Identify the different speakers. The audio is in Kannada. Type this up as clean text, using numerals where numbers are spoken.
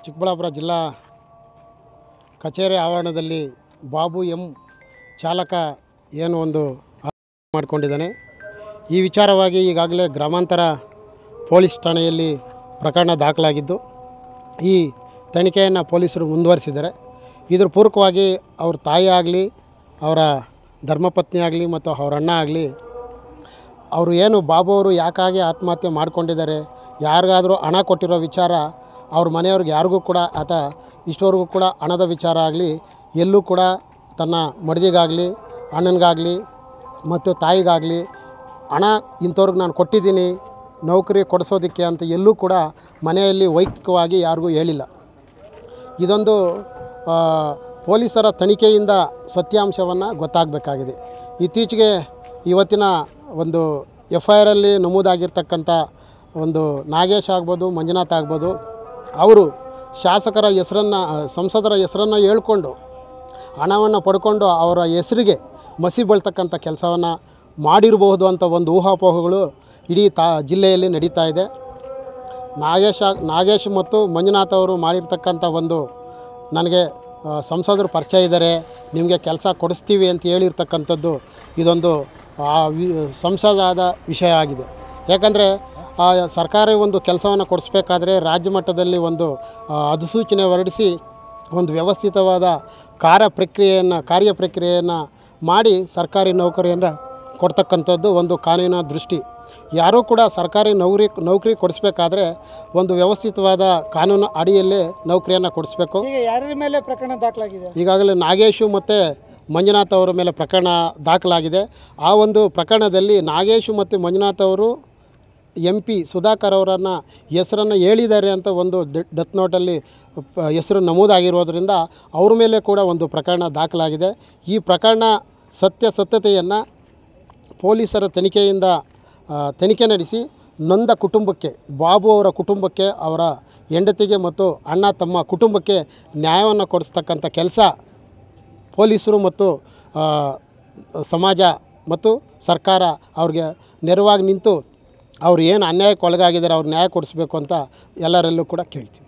Speaker 1: ಚಿಕ್ಕಬಳ್ಳಾಪುರ ಜಿಲ್ಲಾ ಕಚೇರಿ ಆವರಣದಲ್ಲಿ ಬಾಬು ಎಂ ಚಾಲಕ ಏನು ಒಂದು ಮಾಡಿಕೊಂಡಿದ್ದಾನೆ. ಈ ವಿಚಾರವಾಗಿ ಈಗಾಗಲೇ ಗ್ರಾಮಾಂತರ ಪೊಲೀಸ್ ಠಾಣೆಯಲ್ಲಿ ಪ್ರಕರಣ ದಾಖಲಾಗಿದ್ದು ಈ ತನಿಖೆಯನ್ನು ಪೊಲೀಸರು ಮುಂದುವರಿಸಿದ್ದಾರೆ. ಇದರ ಪೂರಕವಾಗಿ ಅವ್ರ ತಾಯಿ ಆಗಲಿ, ಅವರ ಧರ್ಮಪತ್ನಿ ಆಗಲಿ ಮತ್ತು ಅವರ ಅಣ್ಣ ಆಗಲಿ, ಅವರು ಏನು ಬಾಬು ಅವರು ಯಾಕಾಗಿ ಆತ್ಮಹತ್ಯೆ ಮಾಡಿಕೊಂಡಿದ್ದಾರೆ, ಯಾರಿಗಾದರೂ ಹಣ ಕೊಟ್ಟಿರೋ ವಿಚಾರ ಅವ್ರ ಮನೆಯವ್ರಿಗೆ ಯಾರಿಗೂ ಕೂಡ ಆತ ಇಷ್ಟವರೆಗೂ ಕೂಡ ಹಣದ ವಿಚಾರ ಆಗಲಿ ಎಲ್ಲೂ ಕೂಡ ತನ್ನ ಮಡದಿಗಾಗಲಿ, ಅಣ್ಣನಿಗಾಗಲಿ ಮತ್ತು ತಾಯಿಗಾಗಲಿ ಹಣ ಇಂಥವ್ರಿಗೆ ನಾನು ಕೊಟ್ಟಿದ್ದೀನಿ ನೌಕರಿ ಕೊಡಿಸೋದಕ್ಕೆ ಅಂತ ಎಲ್ಲೂ ಕೂಡ ಮನೆಯಲ್ಲಿ ವೈಯಕ್ತಿಕವಾಗಿ ಯಾರಿಗೂ ಹೇಳಿಲ್ಲ. ಇದೊಂದು ಪೊಲೀಸರ ತನಿಖೆಯಿಂದ ಸತ್ಯಾಂಶವನ್ನು ಗೊತ್ತಾಗಬೇಕಾಗಿದೆ. ಇತ್ತೀಚೆಗೆ ಇವತ್ತಿನ ಒಂದು FIR ಅಲ್ಲಿ ನಮೂದಾಗಿರ್ತಕ್ಕಂಥ ಒಂದು ನಾಗೇಶ್ ಆಗ್ಬೋದು, ಮಂಜುನಾಥ್ ಆಗ್ಬೋದು, ಅವರು ಶಾಸಕರ ಹೆಸರನ್ನು, ಸಂಸದರ ಹೆಸರನ್ನು ಹೇಳ್ಕೊಂಡು ಹಣವನ್ನು ಪಡ್ಕೊಂಡು ಅವರ ಹೆಸರಿಗೆ ಮಸಿ ಬಳ್ತಕ್ಕಂಥ ಕೆಲಸವನ್ನು ಮಾಡಿರಬಹುದು ಅಂತ ಒಂದು ಊಹಾಪೋಹಗಳು ಇಡೀ ಜಿಲ್ಲೆಯಲ್ಲಿ ನಡೀತಾ ಇದೆ. ನಾಗೇಶ್ ಮತ್ತು ಮಂಜುನಾಥ್ ಅವರು ಮಾಡಿರ್ತಕ್ಕಂಥ ಒಂದು ನನಗೆ ಸಂಸದರು ಪರಿಚಯ ಇದ್ದಾರೆ, ನಿಮಗೆ ಕೆಲಸ ಕೊಡಿಸ್ತೀವಿ ಅಂತ ಹೇಳಿರ್ತಕ್ಕಂಥದ್ದು ಇದೊಂದು ಸಂಸದದ ವಿಷಯ ಆಗಿದೆ. ಯಾಕಂದರೆ ಸರ್ಕಾರ ಒಂದು ಕೆಲಸವನ್ನು ಕೊಡಿಸ್ಬೇಕಾದ್ರೆ ರಾಜ್ಯ ಮಟ್ಟದಲ್ಲಿ ಒಂದು ಅಧಿಸೂಚನೆ ಹೊರಡಿಸಿ ಒಂದು ವ್ಯವಸ್ಥಿತವಾದ ಕಾರ್ಯಪ್ರಕ್ರಿಯೆಯನ್ನು ಮಾಡಿ ಸರ್ಕಾರಿ ನೌಕರಿಯನ್ನು ಕೊಡ್ತಕ್ಕಂಥದ್ದು ಒಂದು ಕಾನೂನಿನ ದೃಷ್ಟಿ. ಯಾರೂ ಕೂಡ ಸರ್ಕಾರಿ ನೌಕರಿ ಕೊಡಿಸ್ಬೇಕಾದ್ರೆ ಒಂದು ವ್ಯವಸ್ಥಿತವಾದ ಕಾನೂನು ಅಡಿಯಲ್ಲೇ ನೌಕರಿಯನ್ನು ಕೊಡಿಸ್ಬೇಕು.
Speaker 2: ಯಾರ ಮೇಲೆ ಪ್ರಕರಣ ದಾಖಲಾಗಿದೆ?
Speaker 1: ಈಗಾಗಲೇ ನಾಗೇಶು ಮತ್ತು ಮಂಜುನಾಥ್ ಅವರ ಮೇಲೆ ಪ್ರಕರಣ ದಾಖಲಾಗಿದೆ. ಆ ಒಂದು ಪ್ರಕರಣದಲ್ಲಿ ನಾಗೇಶು ಮತ್ತು ಮಂಜುನಾಥ್ ಅವರು MP ಸುಧಾಕರ್ ಅವರನ್ನು ಹೆಸರನ್ನು ಹೇಳಿದ್ದಾರೆ ಅಂತ ಒಂದು ಡೆತ್ ನೋಟಲ್ಲಿ ಹೆಸರು ನಮೂದಾಗಿರೋದ್ರಿಂದ ಅವ್ರ ಮೇಲೆ ಕೂಡ ಒಂದು ಪ್ರಕರಣ ದಾಖಲಾಗಿದೆ. ಈ ಪ್ರಕರಣ ಸತ್ಯತೆಯನ್ನು ಪೊಲೀಸರ ತನಿಖೆ ನಡೆಸಿ ನೊಂದ ಕುಟುಂಬಕ್ಕೆ, ಬಾಬು ಅವರ ಕುಟುಂಬಕ್ಕೆ, ಅವರ ಹೆಂಡತಿಗೆ ಮತ್ತು ಅಣ್ಣ ತಮ್ಮ ಕುಟುಂಬಕ್ಕೆ ನ್ಯಾಯವನ್ನು ಕೊಡಿಸ್ತಕ್ಕಂಥ ಕೆಲಸ ಪೊಲೀಸರು ಮತ್ತು ಸಮಾಜ ಮತ್ತು ಸರ್ಕಾರ ಅವ್ರಿಗೆ ನೆರವಾಗಿ ನಿಂತು ಅವ್ರು ಏನು ಅನ್ಯಾಯಕ್ಕೆ ಒಳಗಾಗಿದ್ದಾರೆ ಅವ್ರು ನ್ಯಾಯ ಕೊಡಿಸ್ಬೇಕು ಅಂತ ಎಲ್ಲರಲ್ಲೂ ಕೂಡ ಕೇಳ್ತೀವಿ.